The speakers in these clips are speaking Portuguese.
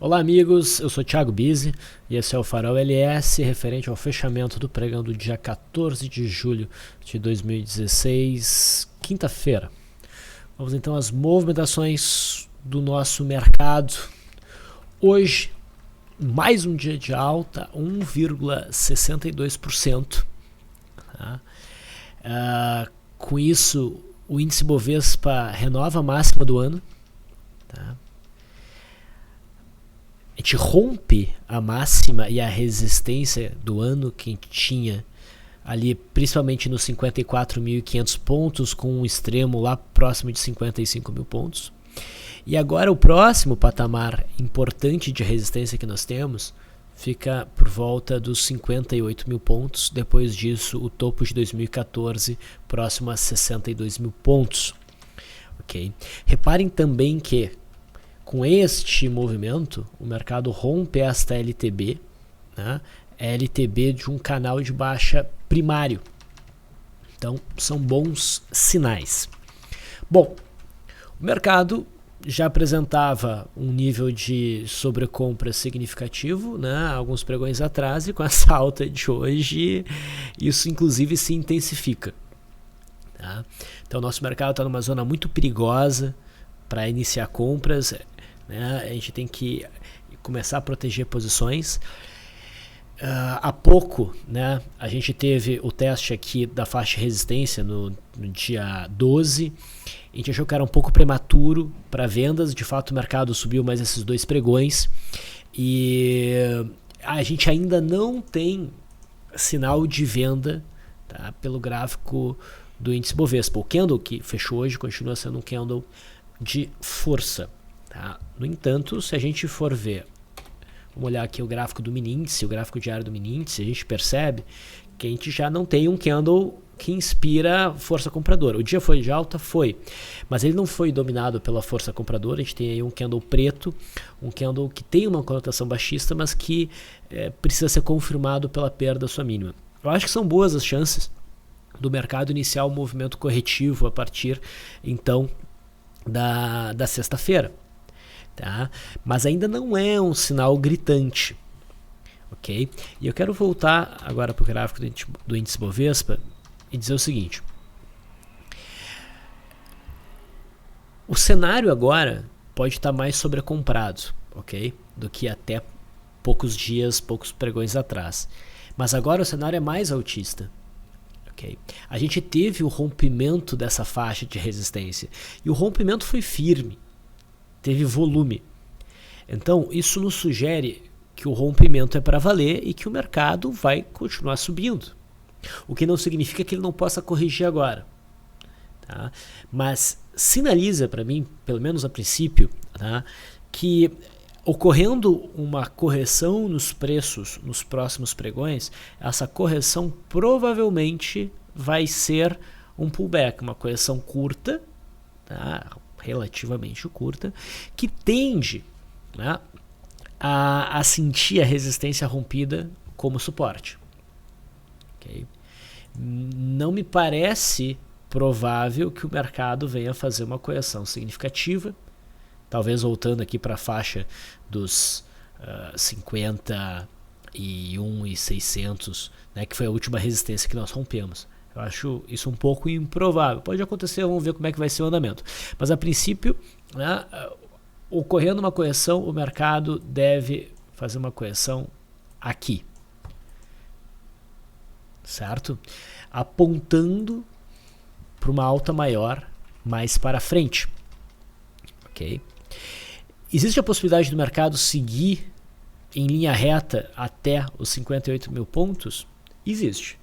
Olá amigos, eu sou Thiago Bizzi e esse é o Farol LS referente ao fechamento do pregão do dia 14 de julho de 2016, quinta-feira. Vamos então às movimentações do nosso mercado. Hoje, mais um dia de alta, 1,62%. Tá? Com isso, o índice Bovespa renova a máxima do ano. Tá? A gente rompe a máxima e a resistência do ano que a gente tinha ali, principalmente nos 54.500 pontos, com um extremo lá próximo de 55 mil pontos. E agora o próximo patamar importante de resistência que nós temos fica por volta dos 58 mil pontos. Depois disso, o topo de 2014 próximo a 62 mil pontos. Okay? Reparem também que com este movimento, o mercado rompe esta LTB, né? LTB de um canal de baixa primário. Então, são bons sinais. Bom, o mercado já apresentava um nível de sobrecompra significativo, né, alguns pregões atrás, e com essa alta de hoje, isso inclusive se intensifica. Tá? Então, nosso mercado está numa zona muito perigosa para iniciar compras. A gente tem que começar a proteger posições. Há pouco, né, a gente teve o teste aqui da faixa de resistência no dia 12. A gente achou que era um pouco prematuro para vendas. De fato, o mercado subiu mais esses dois pregões. E a gente ainda não tem sinal de venda, tá, pelo gráfico do índice Bovespa. O candle que fechou hoje continua sendo um candle de força. Tá? No entanto, se a gente for ver, vamos olhar aqui o gráfico do mini índice, o gráfico diário do mini índice, a gente percebe que a gente já não tem um candle que inspira força compradora. O dia foi de alta? Foi, mas ele não foi dominado pela força compradora. A gente tem aí um candle preto, um candle que tem uma conotação baixista, mas que precisa ser confirmado pela perda da sua mínima. Eu acho que são boas as chances do mercado iniciar um movimento corretivo a partir, então, da sexta-feira. Tá? Mas ainda não é um sinal gritante, ok? E eu quero voltar agora para o gráfico do índice Bovespa e dizer o seguinte: o cenário agora pode estar mais sobrecomprado, ok? Do que até poucos dias, poucos pregões atrás. Mas agora o cenário é mais altista. Okay. A gente teve o rompimento dessa faixa de resistência e o rompimento foi firme, teve volume. Então isso nos sugere que o rompimento é para valer e que o mercado vai continuar subindo, o que não significa que ele não possa corrigir agora, tá? Mas sinaliza para mim, pelo menos a princípio, tá, que ocorrendo uma correção nos preços nos próximos pregões, essa correção provavelmente vai ser um pullback, uma correção curta, tá, relativamente curta, que tende, né, a sentir a resistência rompida como suporte. Okay? Não me parece provável que o mercado venha fazer uma correção significativa, talvez voltando aqui para a faixa dos 51.600, né, que foi a última resistência que nós rompemos. Eu acho isso um pouco improvável. Pode acontecer, vamos ver como é que vai ser o andamento. Mas a princípio, né, ocorrendo uma correção, o mercado deve fazer uma correção aqui. Certo? Apontando para uma alta maior mais para frente. Ok? Existe a possibilidade do mercado seguir em linha reta até os 58 mil pontos? Existe.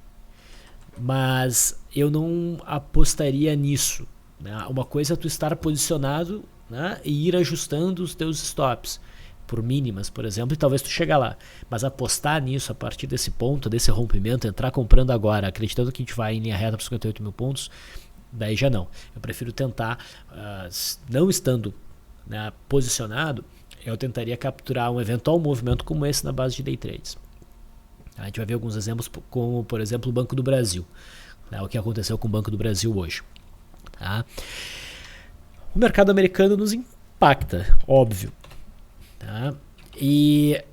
Mas eu não apostaria nisso. Né? Uma coisa é tu estar posicionado, né, e ir ajustando os teus stops por mínimas, por exemplo, e talvez tu chegar lá. Mas apostar nisso a partir desse ponto, desse rompimento, entrar comprando agora, acreditando que a gente vai em linha reta para 58 mil pontos, daí já não. Eu prefiro tentar, não estando, né, posicionado, eu tentaria capturar um eventual movimento como esse na base de day trades. A gente vai ver alguns exemplos, como por exemplo o Banco do Brasil, né, o que aconteceu com o Banco do Brasil hoje. Tá? O mercado americano nos impacta, óbvio. Tá? E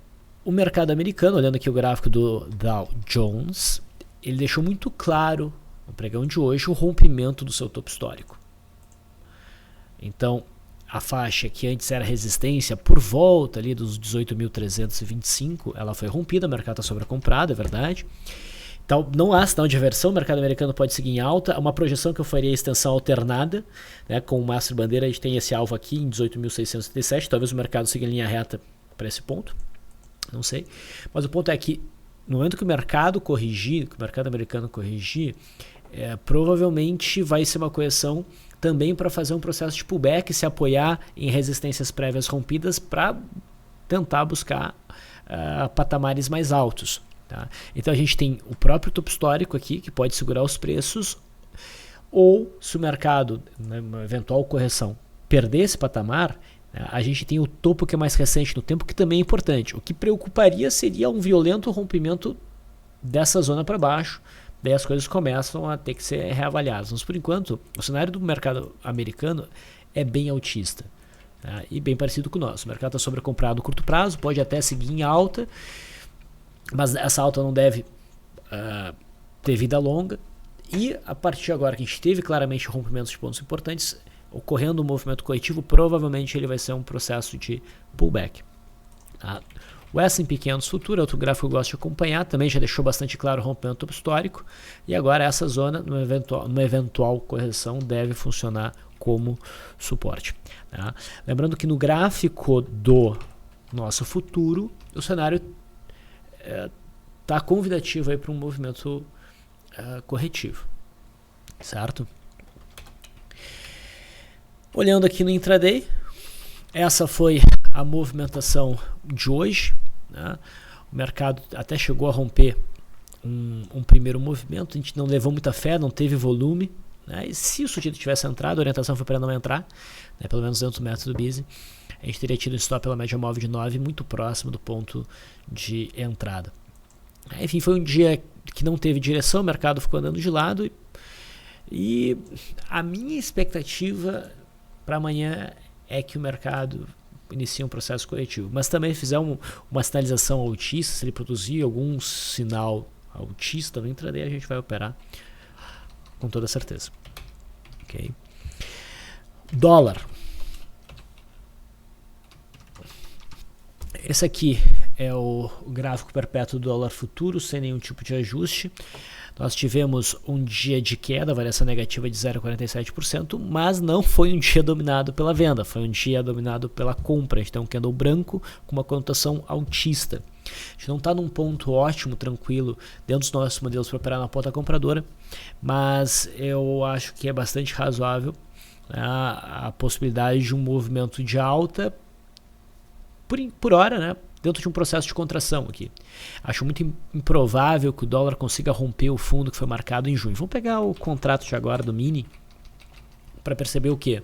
o mercado americano, olhando aqui o gráfico do Dow Jones, ele deixou muito claro no pregão de hoje o rompimento do seu topo histórico. Então, a faixa que antes era resistência por volta ali dos 18.325, ela foi rompida, o mercado está sobrecomprado, é verdade. Então, não há sinal de aversão, o mercado americano pode seguir em alta. Uma projeção que eu faria extensão alternada, né, com o mastro bandeira, a gente tem esse alvo aqui em 18.637, talvez o mercado siga em linha reta para esse ponto, não sei. Mas o ponto é que no momento que o mercado corrigir, que o mercado americano corrigir, provavelmente vai ser uma correção também para fazer um processo de pullback, se apoiar em resistências prévias rompidas para tentar buscar patamares mais altos. Tá? Então a gente tem o próprio topo histórico aqui, que pode segurar os preços, ou se o mercado, numa eventual correção, perder esse patamar, a gente tem o topo que é mais recente no tempo, que também é importante. O que preocuparia seria um violento rompimento dessa zona para baixo, daí as coisas começam a ter que ser reavaliadas. Mas por enquanto, o cenário do mercado americano é bem altista, tá? E bem parecido com o nosso. O mercado está sobrecomprado a curto prazo, pode até seguir em alta, mas essa alta não deve ter vida longa. E a partir de agora que a gente teve claramente rompimentos de pontos importantes, ocorrendo um movimento corretivo, provavelmente ele vai ser um processo de pullback. Tá? O S&P 500 futuro, outro gráfico que eu gosto de acompanhar, também já deixou bastante claro o rompimento topo histórico, e agora essa zona, numa eventual correção, deve funcionar como suporte. Tá? Lembrando que no gráfico do nosso futuro, o cenário está convidativo para um movimento corretivo, certo? Olhando aqui no intraday, essa foi a movimentação de hoje, né? O mercado até chegou a romper um primeiro movimento, a gente não levou muita fé, não teve volume, né? E se o sujeito tivesse entrado, a orientação foi para não entrar, né? Pelo menos dentro do método Busy, a gente teria tido um stop pela média móvel de 9 muito próximo do ponto de entrada. Enfim, foi um dia que não teve direção, o mercado ficou andando de lado, e a minha expectativa para amanhã é que o mercado inicie um processo corretivo, mas também fizer uma sinalização altista, se ele produzir algum sinal altista no intraday, a gente vai operar com toda certeza. Okay? Dólar. Esse aqui é o gráfico perpétuo do dólar futuro, sem nenhum tipo de ajuste. Nós tivemos um dia de queda, variação negativa de 0,47%, mas não foi um dia dominado pela venda, foi um dia dominado pela compra. A gente tem um candle branco com uma conotação altista. A gente não está num ponto ótimo, tranquilo, dentro dos nossos modelos para operar na ponta compradora, mas eu acho que é bastante razoável a possibilidade de um movimento de alta por hora, né? Dentro de um processo de contração aqui. Acho muito improvável que o dólar consiga romper o fundo que foi marcado em junho. Vamos pegar o contrato de agora do mini para perceber o quê?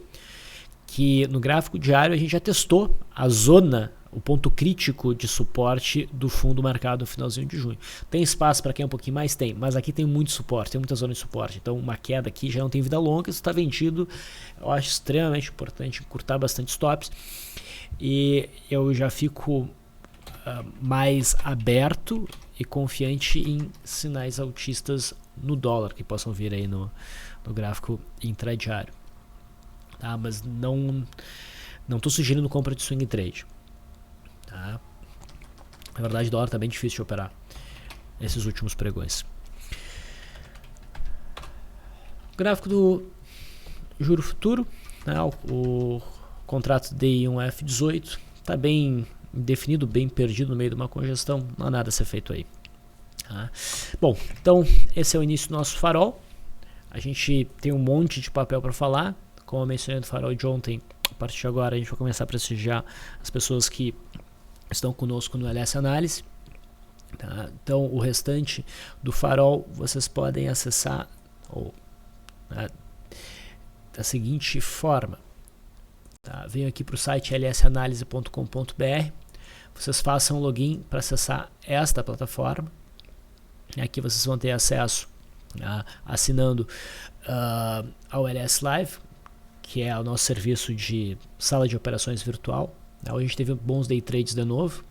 Que no gráfico diário a gente já testou a zona, o ponto crítico de suporte do fundo marcado no finalzinho de junho. Tem espaço para quem um pouquinho mais? Tem, mas aqui tem muito suporte, tem muita zona de suporte. Então uma queda aqui já não tem vida longa, isso está vendido. Eu acho extremamente importante encurtar bastante stops. E eu já fico mais aberto e confiante em sinais altistas no dólar que possam vir aí no gráfico intradiário, tá? Mas não estou sugerindo compra de swing trade, tá? Na verdade o dólar está bem difícil de operar esses últimos pregões. Gráfico do juro futuro, né? O contrato DI1F18 está bem definido, bem perdido no meio de uma congestão, não há nada a ser feito aí. Tá? Bom, então esse é o início do nosso farol. A gente tem um monte de papel para falar, como eu mencionei no farol de ontem. A partir de agora a gente vai começar a prestigiar as pessoas que estão conosco no LS Análise. Tá? Então o restante do farol vocês podem acessar da seguinte forma. Tá, venho aqui para o site lsanalise.com.br, vocês façam um login para acessar esta plataforma. Aqui vocês vão ter acesso assinando ao LS Live, que é o nosso serviço de sala de operações virtual. Hoje a gente teve bons day trades de novo,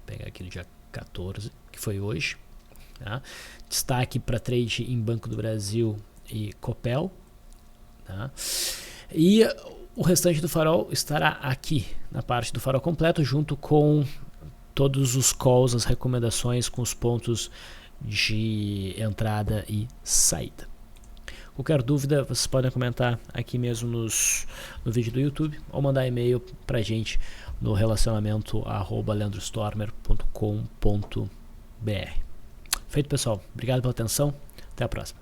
pegar aqui no dia 14, que foi hoje. Tá? Destaque para trade em Banco do Brasil e Copel. Tá? E o restante do farol estará aqui na parte do farol completo, junto com todos os calls, as recomendações com os pontos de entrada e saída. Qualquer dúvida, vocês podem comentar aqui mesmo no vídeo do YouTube ou mandar e-mail pra gente no relacionamento@leandrostormer.com.br. Feito, pessoal. Obrigado pela atenção. Até a próxima.